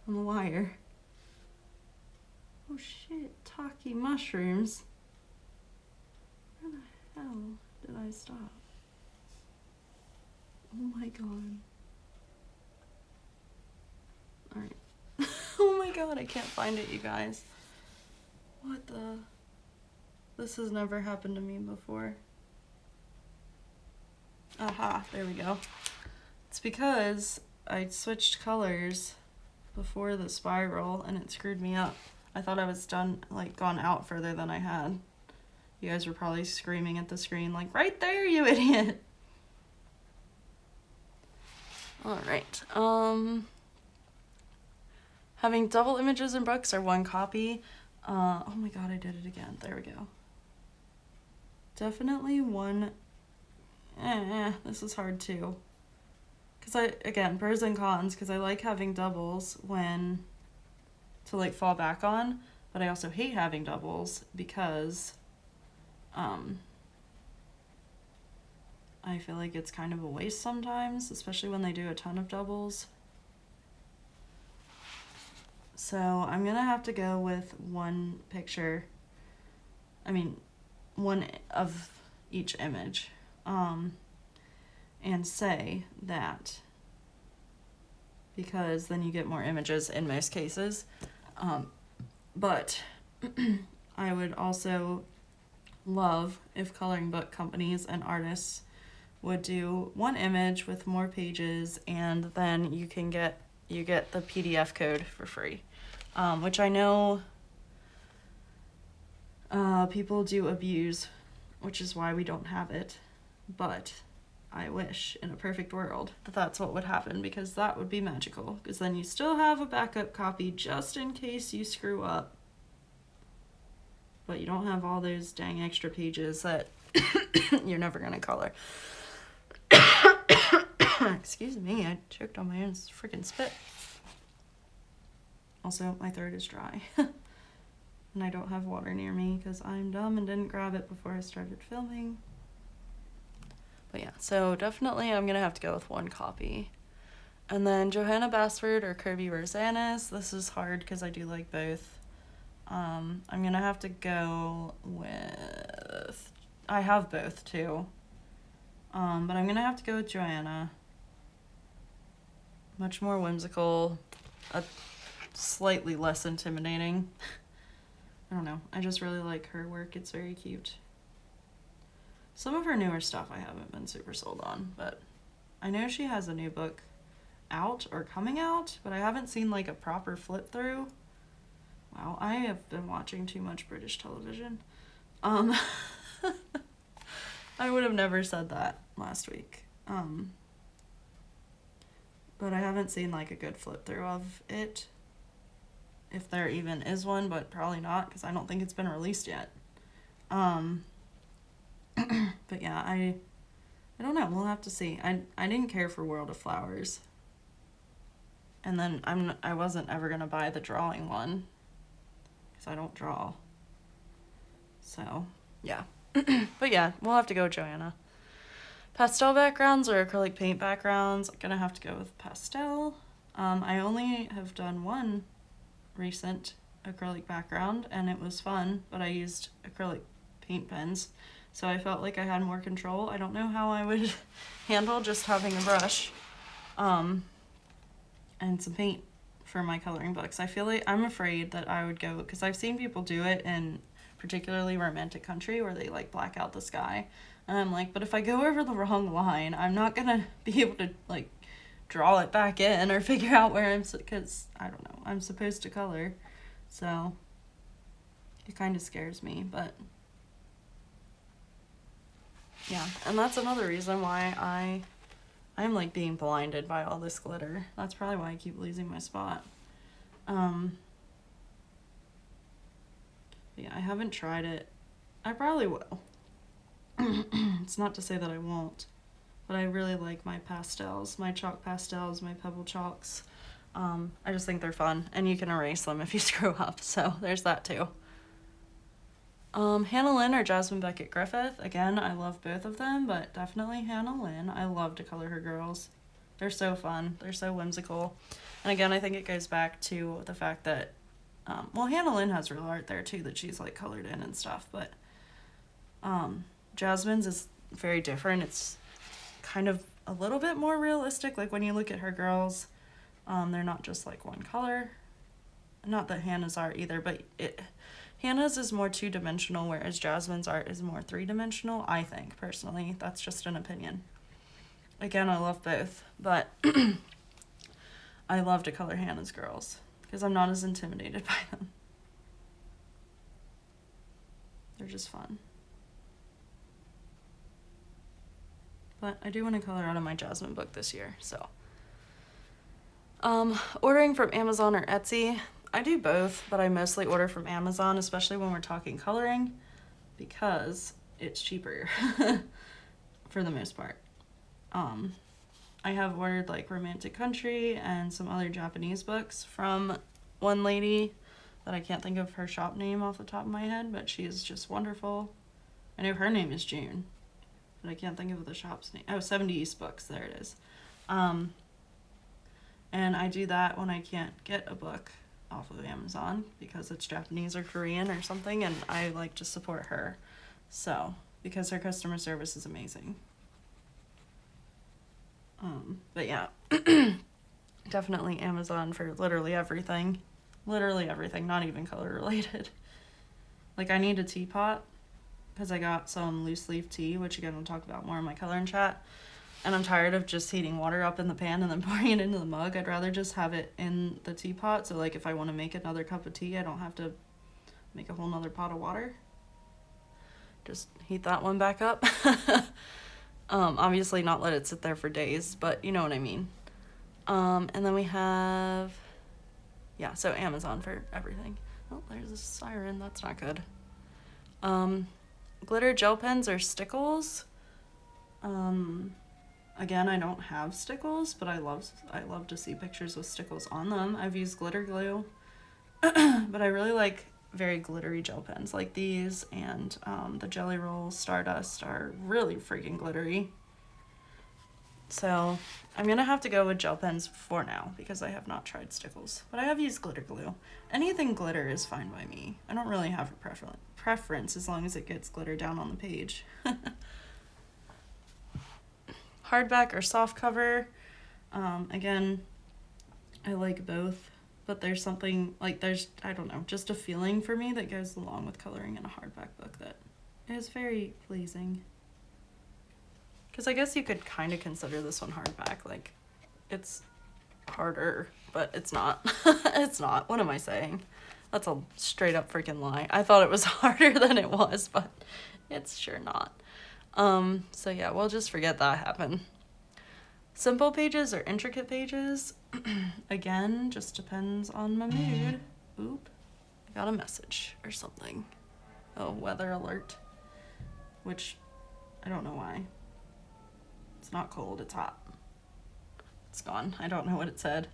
Speaker 1: I'm a liar. Oh shit, Taki mushrooms. Where the hell did I stop? Oh my god. Alright. Oh my god, I can't find it, you guys. What the? This has never happened to me before. Aha, there we go. It's because I switched colors before the spiral and it screwed me up. I thought I was done, like, gone out further than I had. You guys were probably screaming at the screen, like, right there, you idiot! Alright, having double images in books or one copy. Oh my god, I did it again. There we go. Definitely one. This is hard too. Because again, pros and cons, because I like having doubles to like fall back on, but I also hate having doubles because I feel like it's kind of a waste sometimes, especially when they do a ton of doubles. So I'm gonna have to go with one picture, one of each image, and say that, because then you get more images in most cases, but I would also love if coloring book companies and artists would do one image with more pages, and then you get the PDF code for free, which I know people do abuse, which is why we don't have it, but I wish in a perfect world that that's what would happen, because that would be magical, because then you still have a backup copy just in case you screw up, but you don't have all those dang extra pages that you're never gonna color. Excuse me, I choked on my own freaking spit. Also, my throat is dry. And I don't have water near me because I'm dumb and didn't grab it before I started filming. But yeah, so definitely I'm going to have to go with one copy. And then Johanna Basford or Kirby Rosanis. This is hard because I do like both. I'm going to have to go with... I have both too. But I'm going to have to go with Johanna. Much more whimsical. Slightly less intimidating. I don't know. I just really like her work. It's very cute. Some of her newer stuff I haven't been super sold on, but I know she has a new book out or coming out, but I haven't seen like a proper flip through. Wow, I have been watching too much British television. I would have never said that last week. But I haven't seen like a good flip through of it. If there even is one, but probably not because I don't think it's been released yet. But yeah, I don't know. We'll have to see. I didn't care for World of Flowers. And then I wasn't ever gonna buy the drawing one because I don't draw. So yeah. But yeah, we'll have to go with Johanna. Pastel backgrounds or acrylic paint backgrounds, I'm gonna have to go with pastel. I only have done one recent acrylic background and it was fun, but I used acrylic paint pens, so I felt like I had more control. I don't know how I would handle just having a brush and some paint for my coloring books. I feel like I'm afraid that I would go, because I've seen people do it in particularly romantic country where they like black out the sky, and I'm like, but if I go over the wrong line, I'm not gonna be able to like draw it back in or figure out where because I don't know, I'm supposed to color, so it kind of scares me. But yeah, and that's another reason why I'm like being blinded by all this glitter. That's probably why I keep losing my spot. Yeah, I haven't tried it. I probably will. It's not to say that I won't. But I really like my pastels, my chalk pastels, my pebble chalks. I just think they're fun, and you can erase them if you screw up, so there's that too. Hannah Lynn or Jasmine Beckett Griffith. Again, I love both of them, but definitely Hannah Lynn. I love to color her girls. They're so fun. They're so whimsical. And again, I think it goes back to the fact that, well, Hannah Lynn has real art there too that she's like colored in and stuff, but Jasmine's is very different. It's kind of a little bit more realistic. Like when you look at her girls, they're not just like one color. Not that Hannah's are either, but Hannah's is more two-dimensional, whereas Jasmine's art is more three-dimensional, I think, personally. That's just an opinion. Again, I love both, but I love to color Hannah's girls because I'm not as intimidated by them. They're just fun. But I do want to color out of my Jasmine book this year, so. Ordering from Amazon or Etsy. I do both, but I mostly order from Amazon, especially when we're talking coloring, because it's cheaper for the most part. I have ordered like Romantic Country and some other Japanese books from one lady that I can't think of her shop name off the top of my head, but she is just wonderful. I know her name is June, but I can't think of the shop's name. Oh, 70 East Books, there it is. And I do that when I can't get a book off of Amazon because it's Japanese or Korean or something, and I like to support her. So, because her customer service is amazing. But yeah, definitely Amazon for literally everything. Literally everything, not even color related. Like I need a teapot because I got some loose leaf tea, which again we'll talk about more in my coloring chat. And I'm tired of just heating water up in the pan and then pouring it into the mug. I'd rather just have it in the teapot. So like if I want to make another cup of tea, I don't have to make a whole nother pot of water. Just heat that one back up. Obviously not let it sit there for days, but you know what I mean. And then we have, yeah, so Amazon for everything. Oh, there's a siren. That's not good. Glitter gel pens or stickles. Again, I don't have stickles, but I love to see pictures with stickles on them. I've used glitter glue, but I really like very glittery gel pens like these, and the Jelly Roll Stardust are really freaking glittery. So I'm gonna have to go with gel pens for now because I have not tried stickles, but I have used glitter glue. Anything glitter is fine by me. I don't really have a preference as long as it gets glitter down on the page. Hardback or soft cover. Again, I like both, but there's something like I don't know, just a feeling for me that goes along with coloring in a hardback book that is very pleasing. Because I guess you could kind of consider this one hardback. Like, it's harder, but it's not. It's not. What am I saying? That's a straight up freaking lie. I thought it was harder than it was, but it's sure not. So yeah, we'll just forget that happened. Simple pages or intricate pages, again, just depends on my mood. Oop, I got a message or something. Oh, weather alert, which I don't know why. It's not cold, it's hot. It's gone. I don't know what it said.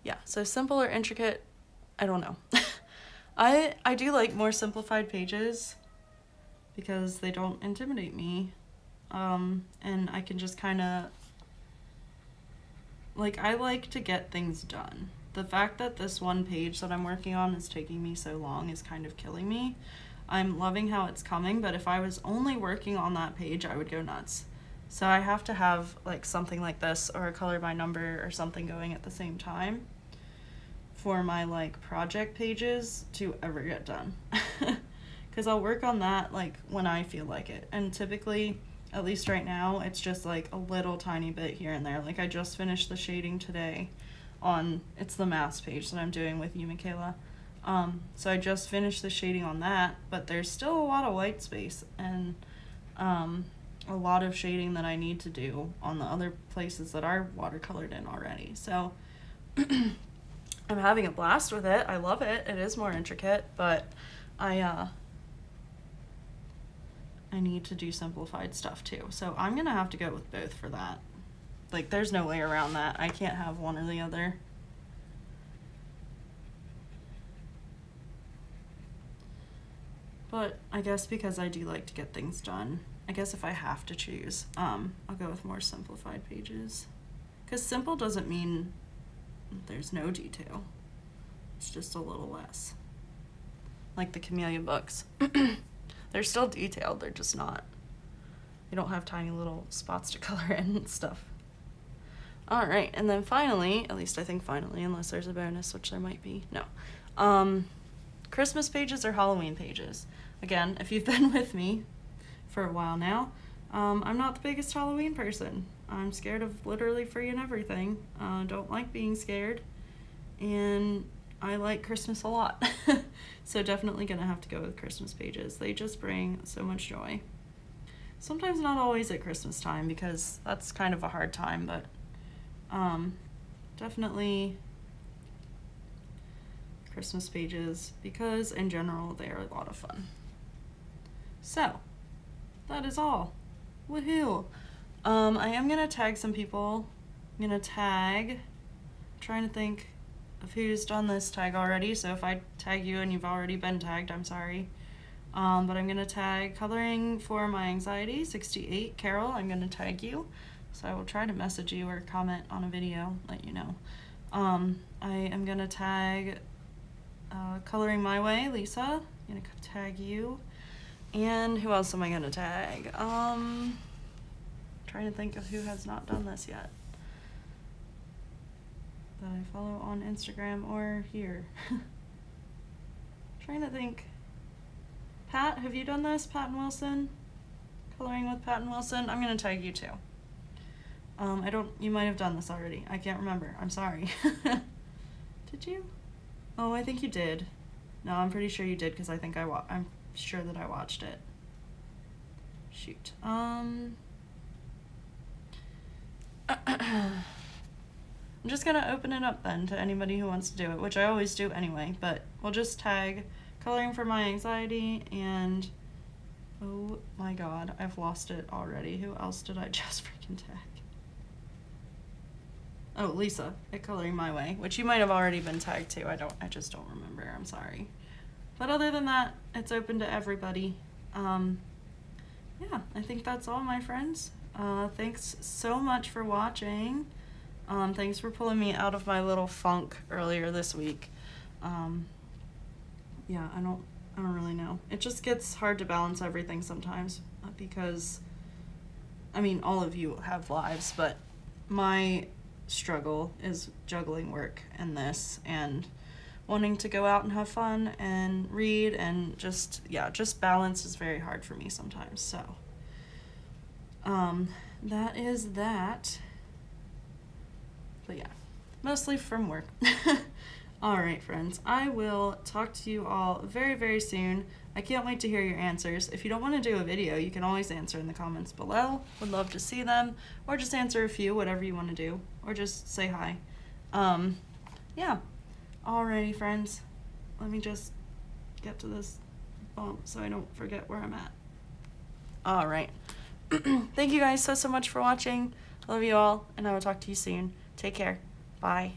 Speaker 1: Yeah, so simple or intricate, I don't know. I do like more simplified pages because they don't intimidate me. And I can just kind of, like, I like to get things done. The fact that this one page that I'm working on is taking me so long is kind of killing me. I'm loving how it's coming, but if I was only working on that page, I would go nuts. So I have to have like something like this or a color by number or something going at the same time for my like project pages to ever get done. Because I'll work on that like when I feel like it. And typically, at least right now, it's just like a little tiny bit here and there. Like I just finished the shading today on, it's the mass page that I'm doing with you, Michaela. So I just finished the shading on that, but there's still a lot of white space and a lot of shading that I need to do on the other places that are watercolored in already. So I'm having a blast with it. I love it. It is more intricate, but I need to do simplified stuff too. So I'm gonna have to go with both for that. Like there's no way around that. I can't have one or the other. But I guess because I do like to get things done, I guess if I have to choose, I'll go with more simplified pages. Because simple doesn't mean there's no detail. It's just a little less. Like the Camellia books. They're still detailed, they're just not. You don't have tiny little spots to color in and stuff. All right, and then finally, at least I think finally, unless there's a bonus, which there might be, no. Christmas pages or Halloween pages. Again, if you've been with me for a while now, I'm not the biggest Halloween person. I'm scared of literally freaking everything. Don't like being scared. And I like Christmas a lot. So definitely gonna have to go with Christmas pages. They just bring so much joy. Sometimes not always at Christmas time because that's kind of a hard time, but definitely Christmas pages because in general they are a lot of fun. So that is all. Woohoo! I am gonna tag some people. I'm gonna tag, trying to think of who's done this tag already, so if I tag you and you've already been tagged, I'm sorry. But I'm gonna tag Coloring for My Anxiety 68 Carol. I'm gonna tag you, so I will try to message you or comment on a video, let you know. I am gonna tag Coloring My Way Lisa. I'm gonna tag you. And who else am I gonna tag? Trying to think of who has not done this yet that I follow on Instagram or here. Trying to think. Pat, have you done this? Pat and Wilson? Coloring with Pat and Wilson? I'm gonna tag you too. You might have done this already. I can't remember. I'm sorry. Did you? Oh, I think you did. No, I'm pretty sure you did because I think I'm sure that I watched it. Shoot. I'm just gonna open it up then to anybody who wants to do it, which I always do anyway, but we'll just tag Coloring for My Anxiety and Oh my god, I've lost it already. Who else did I just freaking tag? Oh, Lisa at Coloring My Way, which you might have already been tagged to. I just don't remember. I'm sorry. But other than that, it's open to everybody. Yeah, I think that's all, my friends. Thanks so much for watching. Thanks for pulling me out of my little funk earlier this week. Yeah, I don't really know. It just gets hard to balance everything sometimes because, I mean, all of you have lives, but my struggle is juggling work and this and wanting to go out and have fun and read and just balance is very hard for me sometimes. So, that is that. But yeah, mostly from work. All right, friends, I will talk to you all very, very soon. I can't wait to hear your answers. If you don't want to do a video, you can always answer in the comments below. Would love to see them, or just answer a few, whatever you want to do, or just say hi. Yeah. Alrighty, friends. Let me just get to this bump so I don't forget where I'm at. All right. Thank you guys so much for watching. Love you all, and I will talk to you soon. Take care. Bye.